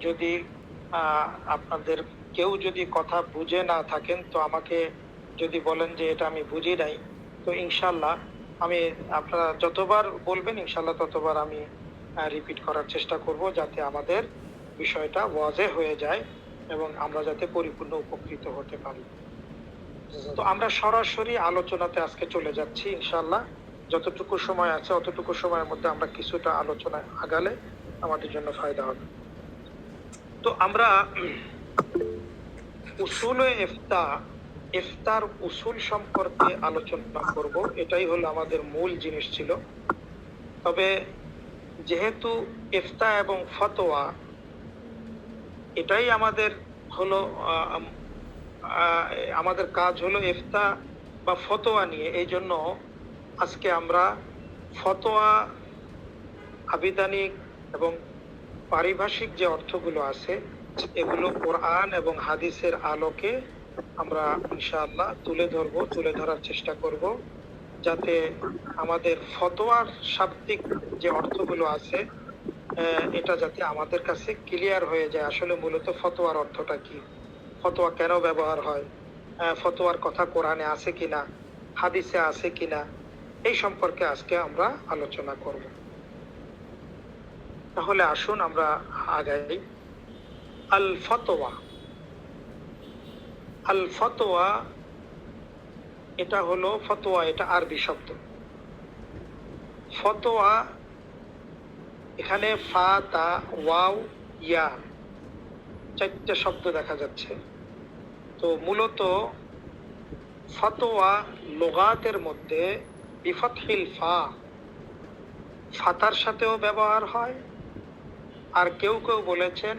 যদি আপনাদের কেউ যদি কথা বুঝে না থাকেন তো আমাকে যদি বলেন যে এটা আমি বুঝি নাই, তো ইনশাল্লাহ আমি, আপনারা যতবার বলবেন ইনশাল্লাহ ততবার আমি রিপিট করার চেষ্টা করব, যাতে আমাদের বিষয়টা ওয়াজে হয়ে যায় এবং আমরা যাতে পরিপূর্ণ উপকৃত হতে পারি। তো আমরা সরাসরি আলোচনাতে আজকে চলে যাচ্ছি ইনশাল্লাহ। যতটুকু সময় আছে অতটুকু সময়ের মধ্যে আমরা কিছুটা আলোচনায় আগালে আমাদের জন্য ফায়দা হবে। তো আমরা উসুলে ইফতার উসুল সম্পর্কে আলোচনা করব, এটাই হলো আমাদের মূল জিনিস ছিল। তবে যেহেতু ইফতা এবং ফতোয়া এটাই আমাদের হলো আমাদের কাজ হলো ইফতা বা ফতোয়া নিয়ে, এই জন্য আজকে আমরা ফতোয়া আবিধানিক এবং পারিভাষিক যে অর্থগুলো আছে এগুলো কোরআন এবং হাদিসের আলোকে আমরা ইনশাআল্লাহ তুলে ধরার চেষ্টা করব, যাতে আমাদের ফতোয়ার শাব্দিক যে অর্থগুলো আছে এটা যাতে আমাদের কাছে ক্লিয়ার হয়ে যায়। আসলে মূলত ফতোয়ার অর্থটা কি, ফতোয়া কেন ব্যবহার হয়, ফতোয়ার কথা কোরআনে আছে কিনা, হাদিসে আছে কিনা, এই সম্পর্কে আজকে আমরা আলোচনা করব। তাহলে আসুন আমরা আগাই। আল ফতোয়া এটা হলো ফতোয়া, এটা আরবি শব্দ। ফতোয়া এখানে ফা তা ওয়াও ইয়া চারটে শব্দ দেখা যাচ্ছে। তো মূলত ফতোয়া লুগাতের মধ্যে বিফাতহিল ফাতার সাথেও ব্যবহার হয়, আর কেউ কেউ বলেছেন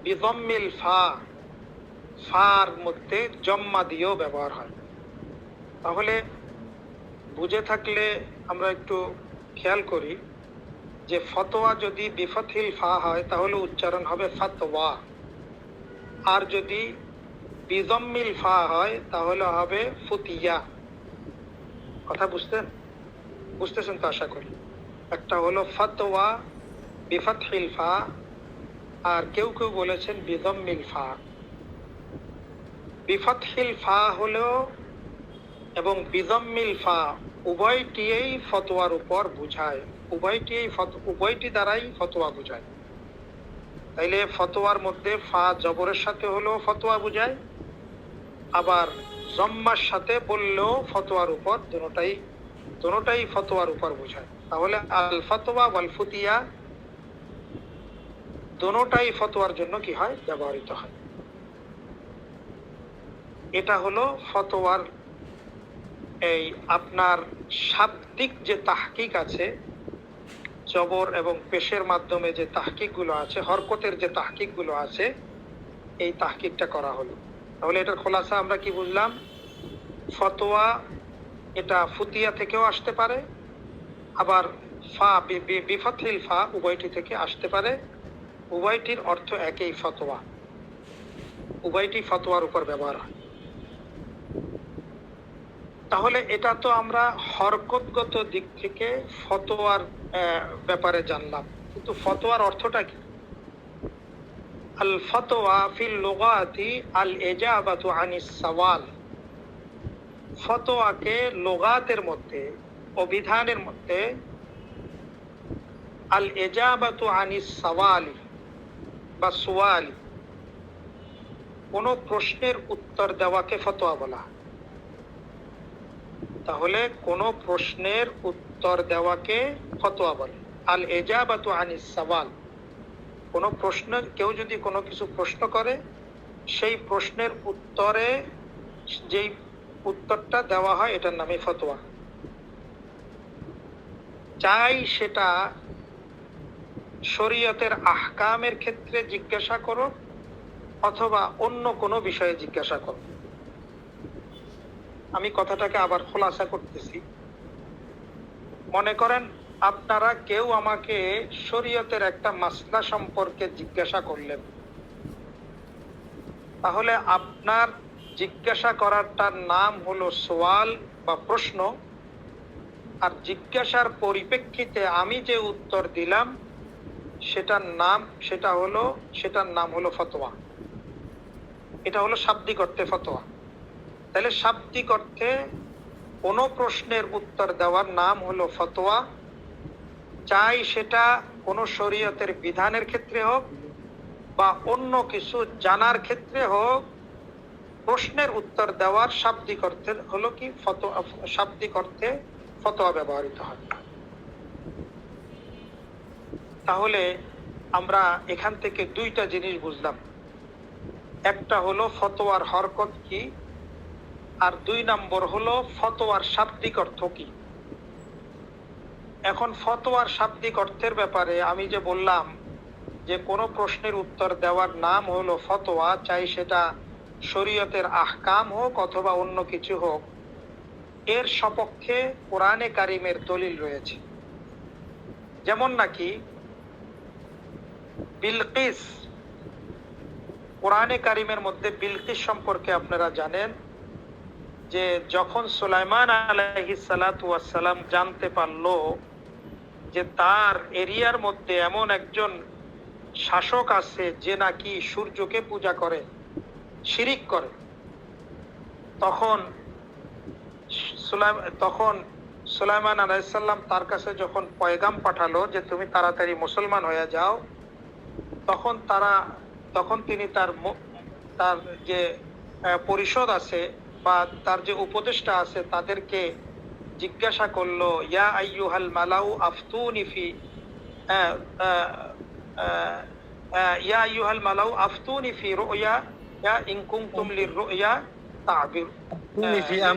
বিদম্মিল ফার মধ্যে জম্মা দিয়েও ব্যবহার হয়। তাহলে বুঝে থাকলে আমরা একটু খেয়াল করি যে ফতোয়া যদি বিফাতহিল ফা হয় তাহলে উচ্চারণ হবে ফাতওয়া, আর যদি বিদম্মিল ফা হয় তাহলে হবে ফুতিয়া। কথা বুঝতেছেন তো আশা করি। একটা হলো ফাতওয়া বিফাতহিল ফা, আর কেউ কেউ বলেছেন বিদম্মিল ফা। বিফাতহিল ফা হলেও এবং বিদম্মিল ফা উভয়টিই ফতোয়ার উপর বুঝায়, উভয়টি দ্বারাই ফতোয়া বুঝায়। তাইলে ফতোয়ার মধ্যে ফা জবরের সাথে হলেও ফতোয়া বুঝায়, আবার জম্মার সাথে বললেও ফতোয়ার উপর দুটোটাই ফতোয়ার উপর বুঝায়। তাহলে আল ফতোয়া ওয়াল ফুতিয়া দুটোটাই ফতোয়ার জন্য কি হয়, ব্যবহৃত হয়। এটা হলো ফতোয়ার এই আপনার শাব্দিক যে তাহকিক আছে, জবর এবং পেশের মাধ্যমে যে তাহকিকগুলো আছে, হরকতের যে তাহকিকগুলো আছে, এই তাহকিকটা করা হলো। তাহলে এটার খোলাসা আমরা কি বুঝলাম? ফতোয়া এটা ফুতিয়া থেকেও আসতে পারে, আবার ফা বিফাতহিল ফা উভয়টি থেকে আসতে পারে। উভয়টির অর্থ একই, ফতোয়া। উভয়টি ফতোয়ার উপর ব্যবহার হয়। তাহলে এটা তো আমরা হরকতগত দিক থেকে ফতোয়ার ব্যাপারে জানলাম, কিন্তু ফতোয়ার অর্থটা কি? আল ফতোয়া ফিল লুগাতি আল ইজাবাতু আনিস সাওয়াল। ফতোয়াকে লুগাতের মধ্যে, অভিধানের মধ্যে আল ইজাবাতু আনিস সাওয়ালি বা সুয়ালি, কোন প্রশ্নের উত্তর দেওয়াকে ফতোয়া বলা। তাহলে কোন প্রশ্নের উত্তর দেওয়াকে ফতোয়া বলে। আল ইজাবাতু আনিস সাওয়াল, কোন প্রশ্ন, কেউ যদি কোনো কিছু প্রশ্ন করে সেই প্রশ্নের উত্তরে যেই উত্তরটা দেওয়া হয় এটার নামই ফতোয়া। চাই সেটা শরীয়তের আহকামের ক্ষেত্রে জিজ্ঞাসা করো অথবা অন্য কোনো বিষয়ে জিজ্ঞাসা করো। আমি কথাটাকে আবার খোলাসা করতেছি। মনে করেন আপনারা কেউ আমাকে শরীয়তের একটা মাসলা সম্পর্কে জিজ্ঞাসা করলেন, তাহলে আপনার জিজ্ঞাসা করারটার নাম হলো সওয়াল বা প্রশ্ন, আর জিজ্ঞাসার পরিপ্রেক্ষিতে আমি যে উত্তর দিলাম সেটার নাম হলো ফতোয়া। এটা হলো শাব্দিক অর্থে ফতোয়া। তাহলে শাব্দিক অর্থে কোনো প্রশ্নের উত্তর দেওয়ার নাম হলো ফতোয়া, চাই সেটা কোনো শরীয়তের বিধানের ক্ষেত্রে হোক বা অন্য কিছু জানার ক্ষেত্রে হোক। প্রশ্নের উত্তর দেওয়ার শাব্দিক অর্থে হলো কি ফতোয়া, শাব্দিক অর্থে ফতোয়া ব্যবহৃত হয়। তাহলে আমরা এখান থেকে দুইটা জিনিস বুঝলাম, একটা হলো ফতোয়ার হরকত কি, আর 2 নম্বর হলো ফতোয়ার শাব্দিক অর্থ কি। এখন ফতোয়ার শাব্দিক অর্থের ব্যাপারে আমি যে বললাম যে কোনো প্রশ্নের উত্তর দেওয়ার নাম হলো ফতোয়া, চাই সেটা শরীয়তের আহকাম হোক অথবা অন্য কিছু হোক, এর সপক্ষে কোরআনে কারিমের দলিল রয়েছে। যেমন নাকি বিলকিস, কোরআনে কারিমের মধ্যে বিলকিস সম্পর্কে আপনারা জানেন যে যখন সুলাইমান আলাইহিস সালাতু ওয়াস সালাম জানতে পারলো যে তার এরিয়ার মধ্যে এমন একজন শাসক আছে যে নাকি সূর্যকে পূজা করে, শিরিক করে, তখন সুলাইমান আলাইহিস সালাম তার কাছে যখন পয়গাম পাঠালো যে তুমি তাড়াতাড়ি মুসলমান হয়ে যাও, তখন তিনি তার যে পরিষদ আছে বা তার যে উপদেষ্টা আছে তাদেরকে জিজ্ঞাসা করলো, ইয়া আইয়ুহাল মালাউ আফতুনি ফি ইয়া আইয়ুহাল মালাউ আফতুনি ফি রুয়া ইন কুনতুম লিররুয়া তা'বির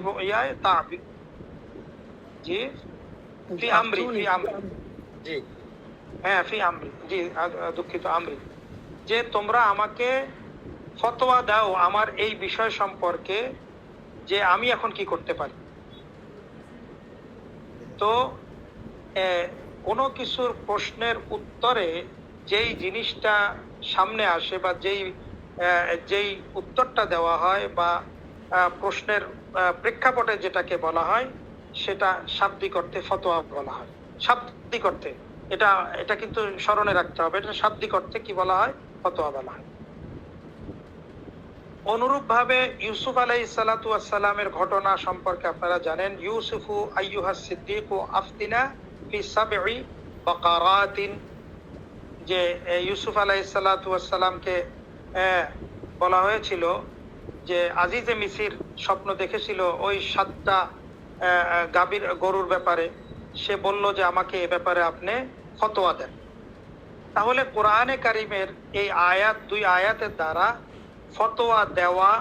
রুয়া তা'বির জি ফি আমরি জি হ্যাঁ ফি আমরি জি দুঃখিত আমরি, যে তোমরা আমাকে ফতোয়া দাও আমার এই বিষয় সম্পর্কে যে আমি এখন কি করতে পারি। তো কোনো কিছুর প্রশ্নের উত্তরে যেই জিনিসটা সামনে আসে বা যেই উত্তরটা দেওয়া হয় বা প্রশ্নের প্রেক্ষাপটে যেটাকে বলা হয় সেটা শাব্দিক অর্থে ফতোয়া বলা হয়। শাব্দিক অর্থে এটা কিন্তু স্মরণে রাখতে হবে, এটা শাব্দিক অর্থে কি বলা হয়, ফতোয়া বলা হয়। অনুরূপ ভাবে ইউসুফ আলাইহিস সালাতু ওয়াস সালামের ঘটনা সম্পর্কে আপনারা জানেন, ইউসুফু আইয়ুহাস সিদ্দিকু আফতিনা ফি সাবঈ বাকারাতিন, যে ইউসুফ আলাইহিস সালাতু ওয়াস সালামকে বলা হয়েছিল যে আজিজে মিসির স্বপ্ন দেখেছিল ওই 7টা গাভীর গরুর ব্যাপারে, সে বলল যে আমাকে এ ব্যাপারে আপনি ফতোয়া দেন। তাহলে কোরআনে কারিমের এই দুই আয়াতের দ্বারা ফতোয়া দেওয়া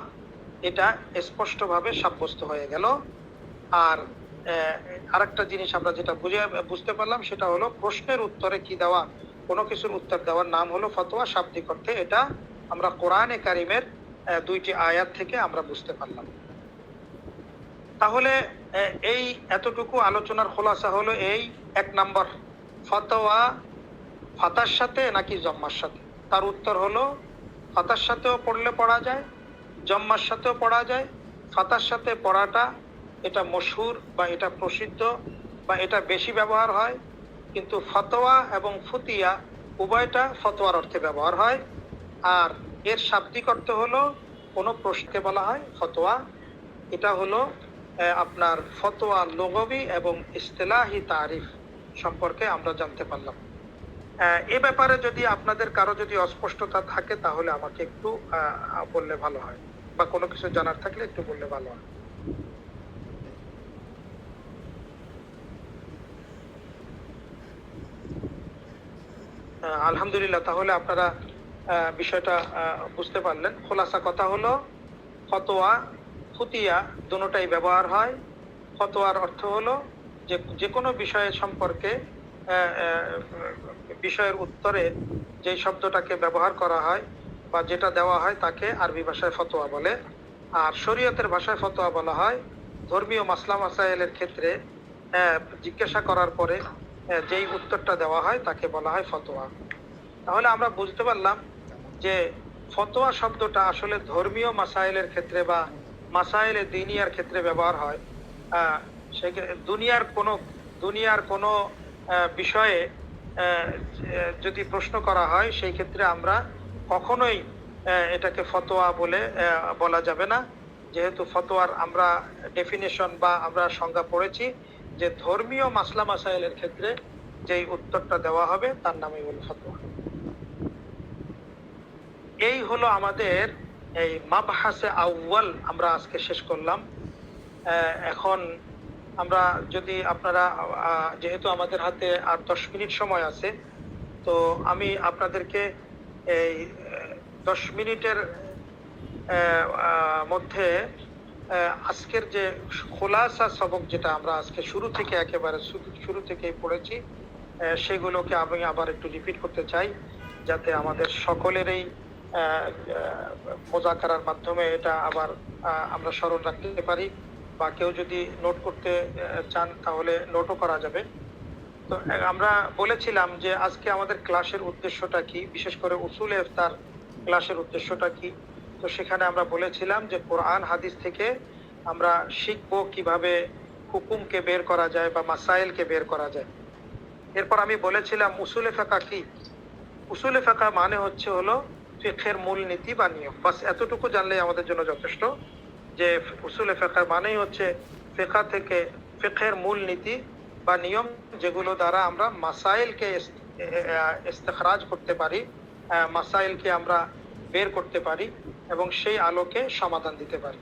এটা স্পষ্টভাবে সাব্যস্ত হয়ে গেল। আর আরেকটা জিনিস আমরা যেটা বুঝতে পারলাম সেটা হলো প্রশ্নের উত্তরে কি দেওয়া, কোনো কিছুর উত্তর দেওয়ার নাম হলো ফতোয়া শাব্দিক অর্থে। এটা আমরা কোরআনে কারিমের 2টি আয়াত থেকে আমরা বুঝতে পারলাম। তাহলে এই এতটুকু আলোচনার খোলাসা হলো এই, 1 নম্বর, ফতোয়া ফাতার সাথে নাকি জম্মার সাথে। তার উত্তর হলো ফাতার সাথেও পড়লে পড়া যায়, জম্মার সাথেও পড়া যায়। ফাতার সাথে পড়াটা এটা মশহুর বা এটা প্রসিদ্ধ বা এটা বেশি ব্যবহার হয়, কিন্তু ফতোয়া এবং ফুতিয়া উভয়টা ফতোয়ার অর্থে ব্যবহার হয়। আর এর শাব্দিক অর্থ হলো কোনো প্রশ্নকে বলা হয় ফতোয়া। এটা হলো আপনার ফতোয়া লুগাবি এবং ইসতিলাহি তারিফ সম্পর্কে আমরা জানতে পারলাম। এ ব্যাপারে যদি আপনাদের কারো যদি অস্পষ্টতা থাকে তাহলে আমাকে একটু বললে ভালো হয়, বা কোনো কিছু জানার থাকলে একটু বললে ভালো হয়। আলহামদুলিল্লাহ, তাহলে আপনারা বিষয়টা বুঝতে পারলেন। খোলাসা কথা হলো ফতোয়া ফুতিয়া দুটোটাই ব্যবহার হয়। ফতোয়ার অর্থ হলো যে কোনো বিষয়ের সম্পর্কে বিষয়ের উত্তরে যে শব্দটাকে ব্যবহার করা হয় বা যেটা দেওয়া হয় তাকে আরবি ভাষায় ফতোয়া বলে। আর শরীয়তের ভাষায় ফতোয়া বলা হয় ধর্মীয় মাসলা মাসাইলের ক্ষেত্রে জিজ্ঞাসা করার পরে যেই উত্তরটা দেওয়া হয় তাকে বলা হয় ফতোয়া। তাহলে আমরা বুঝতে পারলাম যে ফতোয়া শব্দটা আসলে ধর্মীয় মাসাইলের ক্ষেত্রে বা মাসাইলে দিনিয়ার ক্ষেত্রে ব্যবহার হয়। দুনিয়ার কোনো বিষয়ে যদি প্রশ্ন করা হয় সেই ক্ষেত্রে আমরা কখনোই এটাকে ফতোয়া বলে বলা যাবে না, যেহেতু ফতোয়ার আমরা ডেফিনেশন বা আমরা সংজ্ঞা পড়েছি যে ধর্মীয় মাসলা মাসাইলের ক্ষেত্রে যেই উত্তরটা দেওয়া হবে তার নামই হলো ফতোয়া। এই হলো আমাদের এই মাবহাসে আউয়াল আমরা আজকে শেষ করলাম। এখন আমরা যদি আপনারা যেহেতু আমাদের হাতে আর 10 মিনিট সময় আছে, তো আমি আপনাদেরকে এই 10 মিনিটের মধ্যে আজকের যে খোলাসা সবক যেটা আমরা আজকে শুরু থেকে একেবারে শুরু থেকেই পড়েছি, সেগুলোকে আমি আবার একটু রিপিট করতে চাই, যাতে আমাদের সকলেরই মোজাকারার মাধ্যমে এটা আবার আমরা স্মরণ রাখতে পারি, বা কেউ যদি নোট করতে চান তাহলে নোটও করা যাবে। তো আমরা বলেছিলাম যে আজকে আমাদের ক্লাসের উদ্দেশ্যটা কি, বিশেষ করে উসুলে ইফতার ক্লাসের উদ্দেশ্যটা কি। তো সেখানে আমরা বলেছিলাম যে কোরআন হাদিস থেকে আমরা শিখবো কিভাবে হুকুমকে বের করা যায় বা মাসাইলকে বের করা যায়। এরপর আমি বলেছিলাম উসুলে ফিকহ কি। উসুলে ফিকহ মানে হলো ফিকহের মূলনীতি বা নিয়ম। বাস এতটুকু জানলেই আমাদের জন্য যথেষ্ট, যে উসুলে ফিকহ মানেই হচ্ছে ফিকহ থেকে ফিকহের মূলনীতি বা নিয়ম, যেগুলো দ্বারা আমরা মাসাইলকে ইস্তেখরাজ করতে পারি, মাসাইলকে আমরা বের করতে পারি এবং সেই আলোকে সমাধান দিতে পারি।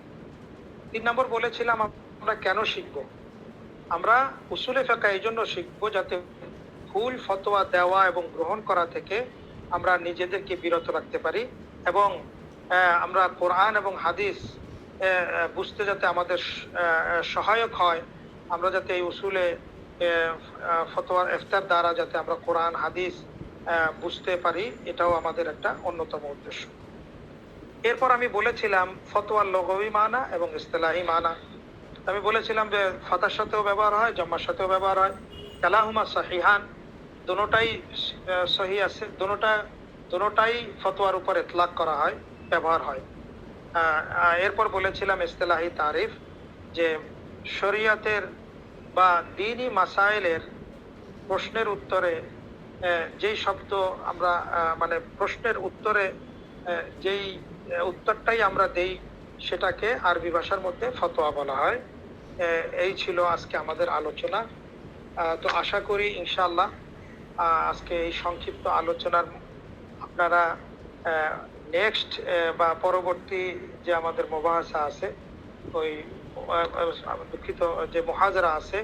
3 নম্বর বলেছিলাম আমরা কেন শিখব। আমরা উসুলে ফিকহ এই জন্য শিখবো যাতে ভুল ফতোয়া দেওয়া এবং গ্রহণ করা থেকে আমরা নিজেদেরকে বিরত রাখতে পারি, এবং আমরা কোরআন এবং হাদিস বুঝতে যাতে আমাদের সহায়ক হয়। আমরা যাতে এই উসুলে ফতোয়ার ইফতার দ্বারা যাতে আমরা কোরআন হাদিস বুঝতে পারি, এটাও আমাদের একটা অন্যতম উদ্দেশ্য। এরপর আমি বলেছিলাম ফতোয়ার লগাবি মানা এবং ইসতিলাহি মানা। আমি বলেছিলাম যে ফাতার সাথেও ব্যবহার হয়, জম্মার সাথেও ব্যবহার হয়। কালাহুমা সহিহান, দুটোটাই সহি আছে, দুটোটাই ফতোয়ার উপর ইতলাক করা হয়, ব্যবহার হয়। এরপর বলেছিলাম ইসতিলাহি তারিফ, যে শরিয়তের বা দ্বীনি মাসাইলের প্রশ্নের উত্তরে যেই শব্দ আমরা মানে প্রশ্নের উত্তরে যেই উত্তরটাই আমরা দেই সেটাকে আরবি ভাষার মধ্যে ফতোয়া বলা হয়। এই ছিল আজকে আমাদের আলোচনা। তো আশা করি ইনশাআল্লাহ আজকে এই সংক্ষিপ্ত আলোচনার আপনারা নেক্সট বা পরবর্তী যে আমাদের মুবাহাসা আছে, ওই দুঃখিত যে মুহাজারা আছে,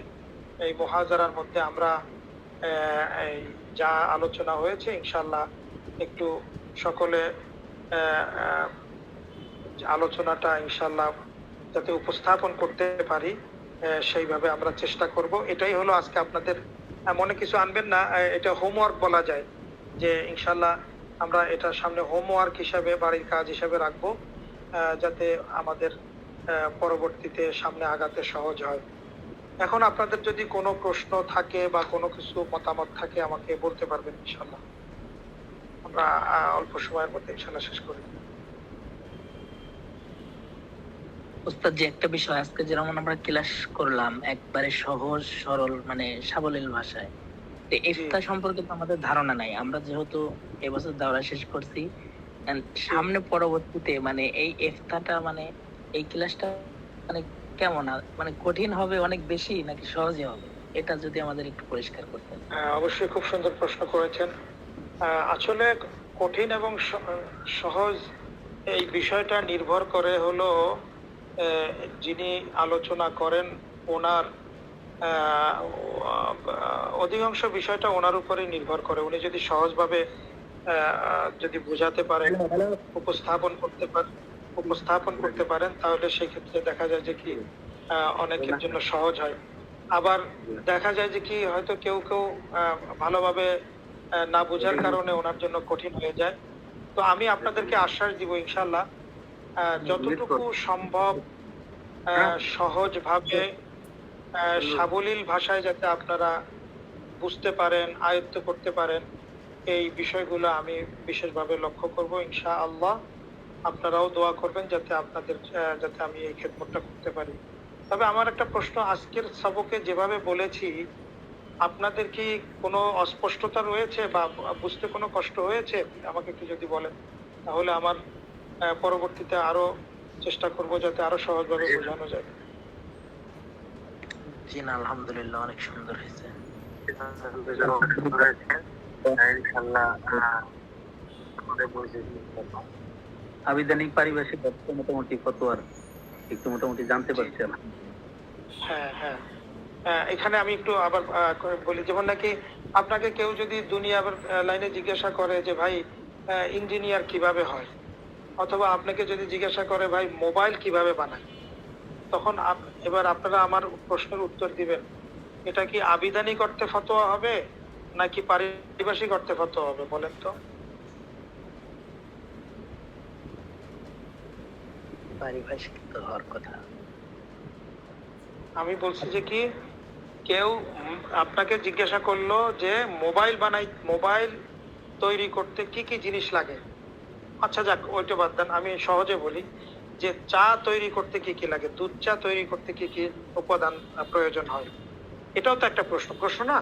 এই মুহাজারার মধ্যে আমরা এই যা আলোচনা হয়েছে ইনশাআল্লাহ একটু সকলে আলোচনাটা ইনশাআল্লাহ যাতে উপস্থাপন করতে পারি সেইভাবে আমরা চেষ্টা করব। এটাই হলো আজকে আপনাদের, মনে কিছু আনবেন না, এটা হোমওয়ার্ক বলা যায়, যে ইনশাআল্লাহ আমরা এটা সামনে হোমওয়ার্ক হিসাবে, বাড়ির কাজ হিসাবে রাখবো, যাতে আমাদের পরবর্তীতে সামনে আগাতে সহজ হয়। এখন আপনাদের যদি কোনো প্রশ্ন থাকে বা কোনো কিছু মতামত থাকে আমাকে বলতে পারবেন ইনশাআল্লাহ। আমরা অল্প সময়ের মধ্যে ইনশাআল্লাহ শেষ করি। ওস্তাদ, যে একটা বিষয় আজকে যেমন আমরা ক্লাস করলাম একবারে সহজ সরল মানে সাবলীল ভাষায়, ইফতার সম্পর্কে তো আমাদের ধারণা নাই। আমরা যেহেতু এবছর দাওরা শেষ করছি, সামনে পরবর্তীতে মানে এই ইফতারটা মানে এই ক্লাসটা মানে কেমন, মানে কঠিন হবে অনেক বেশি নাকি সহজই হবে, এটা যদি আমাদের একটু পরিষ্কার করতেন। অবশ্যই, খুব সুন্দর প্রশ্ন করেছেন। আসলে কঠিন এবং সহজ এই বিষয়টা নির্ভর করে হলো যিনি আলোচনা করেন ওনার অধিকাংশ বিষয়টা ওনার উপরেই নির্ভর করে। উনি যদি সহজভাবে যদি বোঝাতে পারেন, উপস্থাপন করতে পারেন, তাহলে সেক্ষেত্রে দেখা যায় যে কি অনেকের জন্য সহজ হয়। আবার দেখা যায় যে কি হয়তো কেউ ভালোভাবে না বোঝার কারণে ওনার জন্য কঠিন হয়ে যায়। তো আমি আপনাদেরকে আশ্বাস দিব ইনশাআল্লাহ যতটুকু সম্ভব সহজভাবে সাবলীল ভাষায় যাতে আপনারা বুঝতে পারেন, আয়ত্ত করতে পারেন, এই বিষয়গুলো আমি বিশেষভাবে লক্ষ্য করব ইনশাআল্লাহ। আপনারাও দোয়া করবেন যাতে আমি এই খেদমতটা করতে পারি। তবে আমার একটা প্রশ্ন, আজকের সবকে যেভাবে বলেছি আপনাদের কি কোনো অস্পষ্টতা রয়েছে বা বুঝতে কোনো কষ্ট হয়েছে? আমাকে একটু যদি বলেন, তাহলে আমার পরবর্তীতে আরো চেষ্টা করব যাতে আরো সহজভাবে বোঝানো যায়। জি না, আলহামদুলিল্লাহ অনেক সুন্দর হয়েছে। আবিধানিক পারিভাষিক অর্থ মোটামুটি ফতোয়ার একটু মোটামুটি জানতে জি। পারছি। হ্যাঁ, হ্যাঁ। এখানে আমি একটু আবার বলি, যেমন নাকি আপনাকে কেউ যদি দুনিয়ার লাইনে জিজ্ঞাসা করে যে ভাই ইঞ্জিনিয়ার কিভাবে হয়, অথবা আপনাকে যদি জিজ্ঞাসা করে ভাই মোবাইল কিভাবে বানায়, তখন এবার আপনারা আমার প্রশ্নের উত্তর দিবেন, এটা কি আবিধানিক অর্থে ফতোয়া হবে নাকি পারিভাষিক অর্থে ফতোয়া হবে বলেন তো? পারিভাষিক তো হওয়ার কথা। আমি বলছি যে কি, কেউ আপনাকে জিজ্ঞাসা করলো যে মোবাইল তৈরি করতে কি কি জিনিস লাগে। আচ্ছা যাক, ওইটা বাদ দেন, আমি সহজে বলি যে চা তৈরি করতে কি কি লাগে, দুধ চা তৈরি করতে কি কি উপাদান প্রয়োজন হয়। এটাও তো একটা প্রশ্ন না?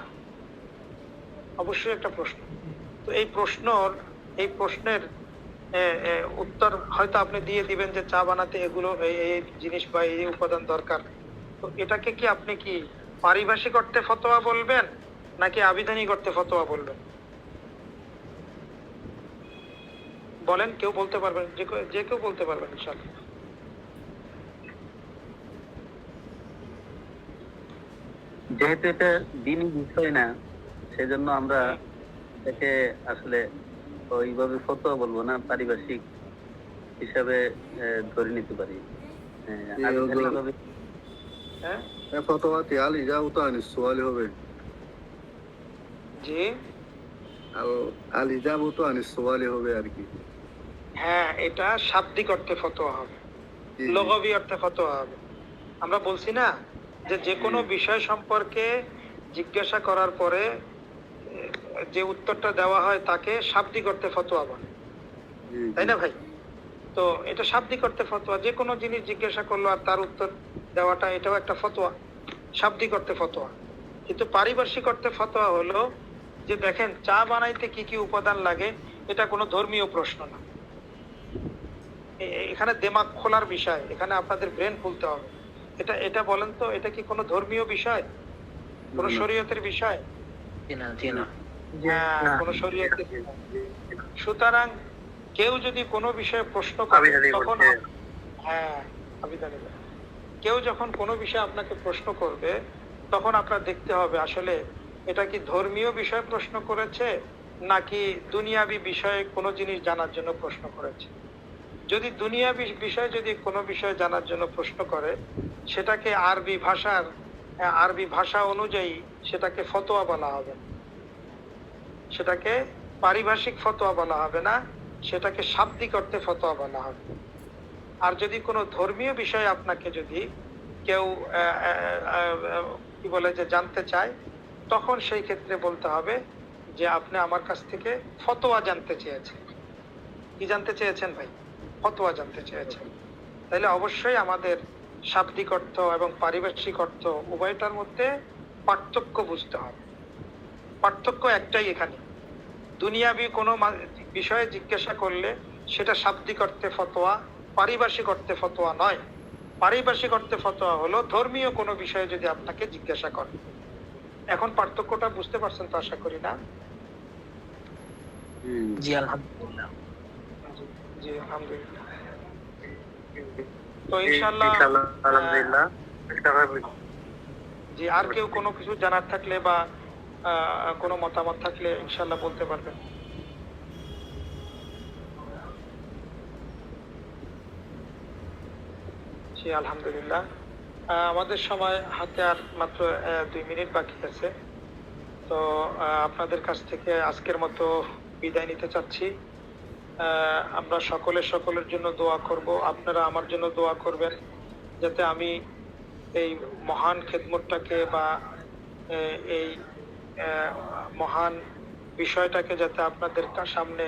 অবশ্যই একটা প্রশ্ন। তো এই প্রশ্নের উত্তর হয়তো আপনি দিয়ে দিবেন যে চা বানাতে এগুলো এই জিনিস বা এই উপাদান দরকার। তো এটাকে কি আপনি কি পারিভাষিক অর্থে ফতোয়া বলবেন নাকি আবিধানিক অর্থে ফতোয়া বলবেন? বলেন, কেউ বলতে পারবেন? যে কেউ বলতে পারবেন ইনশাআল্লাহ। যেহেতু এটা দিনই বিষয় না, সেজন্য আমরা এটাকে আসলে ওইভাবে ফতোয়া বলবো না, পারিভাষিক হিসাবে ধরে নিতে পারি। আবিধানিকভাবে হ্যাঁ, ফতোয়াতে আল ইজাবতু আনিস সুয়ালি হবে। জি, আল ইজাবতু আনিস সুয়ালি হবে আর কি। হ্যাঁ, এটা শাব্দিক অর্থে ফতোয়া হবে, জি, জি। লগাবি অর্থে ফতোয়া হবে। আমরা বলছি না যে কোনো বিষয় সম্পর্কে জিজ্ঞাসা করার পরে যে উত্তরটা দেওয়া হয় তাকে শাব্দিক অর্থে ফতোয়া বলে, জি, জি। তাই না ভাই? তো এটা শাব্দিক অর্থে ফতোয়া, যে কোনো জিনিস জিজ্ঞাসা করলো আর তার উত্তর দেওয়াটা, এটাও একটা ফতোয়া, শাব্দিক অর্থে ফতোয়া। কিন্তু পারিভাষিক অর্থে ফতোয়া হলো যে দেখেন চা বানাইতে কি কি উপাদান লাগে, এটা কোনো ধর্মীয় প্রশ্ন না। এখানে দিমাগ খোলার বিষয়, এখানে আপনাদের ব্রেন খুলতে হবে। এটা বলেন তো, এটা কি কোনো ধর্মীয় বিষয়, কোনো শরীয়তের বিষয়? জি না, জি না। হ্যাঁ, কোনো শরীয়তের বিষয়। সুতরাং কেউ যদি কোনো বিষয়ে প্রশ্ন করে তখন হ্যাঁ, আবিধানিক। কেউ যখন কোনো বিষয়ে আপনাকে প্রশ্ন করবে তখন আপনার দেখতে হবে আসলে এটা কি ধর্মীয় বিষয়ে প্রশ্ন করেছে নাকি দুনিয়াবি বিষয়ে কোনো জিনিস জানার জন্য প্রশ্ন করেছে। যদি দুনিয়াবি বিষয়ে যদি কোনো বিষয় জানার জন্য প্রশ্ন করে, সেটাকে আরবি ভাষা অনুযায়ী সেটাকে ফতোয়া বলা হবে, সেটাকে পারিভাষিক ফতোয়া বলা হবে না, সেটাকে শাব্দিক অর্থে ফতোয়া বলা হবে। আর যদি কোনো ধর্মীয় বিষয়ে আপনাকে যদি কেউ কি বলে যে জানতে চায়, তখন সেই ক্ষেত্রে বলতে হবে যে আপনি আমার কাছ থেকে ফতোয়া জানতে চেয়েছেন। কি জানতে চেয়েছেন ভাই? ফতোয়া জানতে চেয়েছেন। তাহলে অবশ্যই আমাদের শাব্দিক অর্থ এবং পারিভাষিক অর্থ উভয়টার মধ্যে পার্থক্য বুঝতে হবে। পার্থক্য একটাই এখানে, দুনিয়াবি কোনো বিষয়ে জিজ্ঞাসা করলে সেটা শাব্দিক অর্থে ফতোয়া, পারিভাষিক অর্থে ফতোয়া নয়। পারিভাষিক অর্থে ফতোয়া হলো ধর্মীয় কোনো বিষয়ে যদি আপনাকে জিজ্ঞাসা করে। এখন পার্থক্যটা বুঝতে পারছেন তো আশা করি, না? জি আলহামদুলিল্লাহ। জি আলহামদুলিল্লাহ। তো ইনশাআল্লাহ আলহামদুলিল্লাহ। জি, আর কেউ কোনো কিছু জানার থাকলে বা কোনো মতামত থাকলে ইনশাআল্লাহ বলতে পারবেন। জি আলহামদুলিল্লাহ। আমাদের সময় হাতে আর মাত্র 2 মিনিট বাকি আছে। তো আপনাদের কাছ থেকে আজকের মতো বিদায় নিতে চাচ্ছি। আমরা সকলের জন্য দোয়া করব, আপনারা আমার জন্য দোয়া করবেন যাতে আমি এই মহান খেদমতটাকে বা এই মহান বিষয়টাকে যাতে আপনাদের সামনে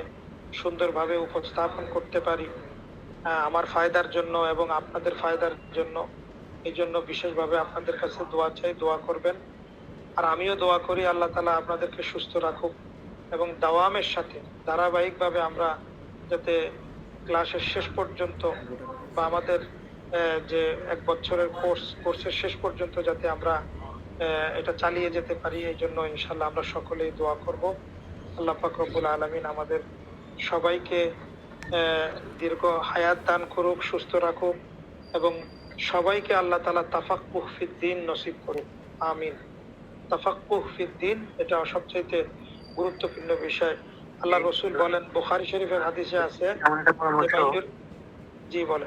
সুন্দরভাবে উপস্থাপন করতে পারি আমার ফায়দার জন্য এবং আপনাদের ফায়দার জন্য। এই জন্য বিশেষভাবে আপনাদের কাছে দোয়া চাই, দোয়া করবেন। আর আমিও দোয়া করি আল্লাহ তাআলা আপনাদেরকে সুস্থ রাখুক এবং দাওয়ামের সাথে ধারাবাহিকভাবে আমরা যাতে ক্লাসের শেষ পর্যন্ত বা আমাদের যে 1 বছরের কোর্সের শেষ পর্যন্ত যাতে আমরা এটা চালিয়ে যেতে পারি, এই জন্য ইনশাল্লাহ আমরা সকলেই দোয়া করব। আল্লাহ পাক রব্বুল আলামিন আমাদের সবাইকে দীর্ঘ হায়াত দান করুক, সুস্থ রাখুক এবং সবাইকে আল্লাহ তাআলা তাফাক্কুহ ফিদ্দীন নসিব করুক, আমিন। তাফাক্কুহ ফিদ্দীন এটা সবচেয়ে গুরুত্বপূর্ণ বিষয়। আল্লাহ রসুল বলেন, বুখারী শরীফের হাদিসে আছে, আমার একটা পরামর্শ, জি বলেন।